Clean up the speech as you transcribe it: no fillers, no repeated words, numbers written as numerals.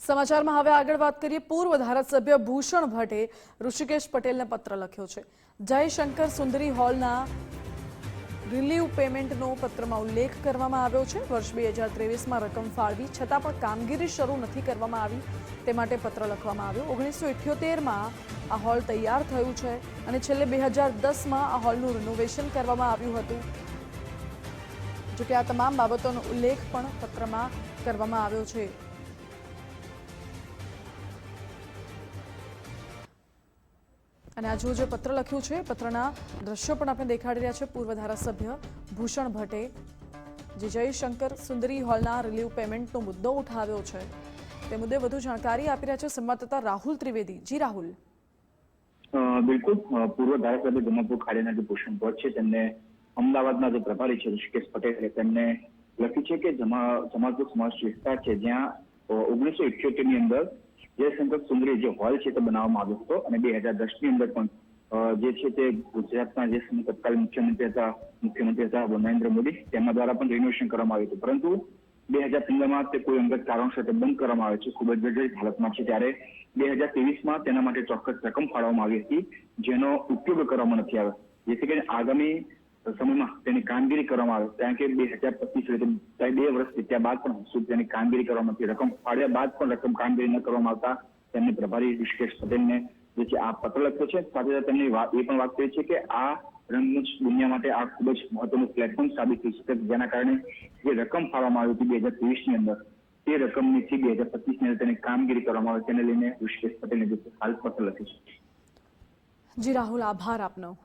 સમાચારમાં હવે આગળ વાત કરીએ। પૂર્વ ધારાસભ્ય ભૂષણ ભટ્ટે ઋષિકેશ પટેલને પત્ર લખ્યો છે। જયશંકર સુંદરી હોલના રિલીવ પેમેન્ટનો પત્રમાં ઉલ્લેખ કરવામાં આવ્યો છે। વર્ષ 2023માં રકમ ફાળવી છતાં પણ કામગીરી શરૂ નથી કરવામાં આવી, તે માટે પત્ર લખવામાં આવ્યો। 1978માં આ હોલ તૈયાર થયું છે અને છેલ્લે 2010માં આ હોલનું રિનોવેશન કરવામાં આવ્યું હતું। જો કે આ તમામ બાબતોનો ઉલ્લેખ પણ પત્રમાં કરવામાં આવ્યો છે। અને આ જે પત્ર લખ્યું છે, પત્રના દ્રશ્યો પણ આપણે દેખાડી રહ્યા છે। પૂર્વ ધારાસભ્ય ભૂષણ ભટ્ટે જે જયશંકર સુંદરી હોલના રિલીવ પેમેન્ટનો મુદ્દો ઉઠાવ્યો છે, તે મુદ્દે વધુ જાણકારી આપી રહ્યા છે સંવાદદાતા રાહુલ ત્રિવેદી। જી રાહુલ। બિલકુલ, પૂર્વ ધારાસભ્ય જમાલપુર ખાડીના જે ભૂષણ ભટ્ટ છે તેમને અમદાવાદના જે પ્રભારી છે ઋષિકેશ પટેલે તેમને લખ્યું છે કે જમાલપુર સમાજ વિસ્તાર છે જ્યાં 1978ની અંદર જયશંકર સુંદરી જે હોલ છે તે બનાવવામાં આવ્યો હતો અને 2010ની અંદર પણ જે છે તે ગુજરાતના જે તત્કાલીન મુખ્યમંત્રી હતા નરેન્દ્ર મોદી તેમના દ્વારા પણ રિનોવેશન કરવામાં આવ્યું હતું, પરંતુ 2015માં તે કોઈ અંગત કારણોસર તે બંધ કરવામાં આવે છે, ખૂબ જ જર્જરિત હાલતમાં છે। ત્યારે 2023માં તેના માટે ચોક્કસ રકમ ફાળવવામાં આવી હતી, જેનો ઉપયોગ કરવામાં નથી આવ્યો, જેથી કરીને આગામી સમયમાં તેની કામગીરી કરવામાં આવે, કારણ કે 2025 2 વર્ષ વીત્યા બાદ પણ તેની કામગીરી કરવામાં નથી, રકમ ફાળવ્યા બાદ પણ રકમ કામગીરી ન કરવામાં આવતા તેમને પ્રભારી ઋષિકેશ પટેલને જે છે આ પત્ર લખ્યો છે। સાથે સાથે તેમની એ પણ વાત કરી છે કે આ રંગમંચ દુનિયા માટે આ ખૂબ જ મહત્વનું પ્લેટફોર્મ સાબિત થઈ શકે, જેના કારણે જે રકમ ફાળવવામાં આવી હતી 2023ની અંદર તે રકમની 2025ની અંદર તેની કામગીરી કરવામાં આવે, તેને લઈને ઋષિકેશ પટેલને જે હાલ પત્ર લખ્યું છે। જી રાહુલ, આભાર આપનો।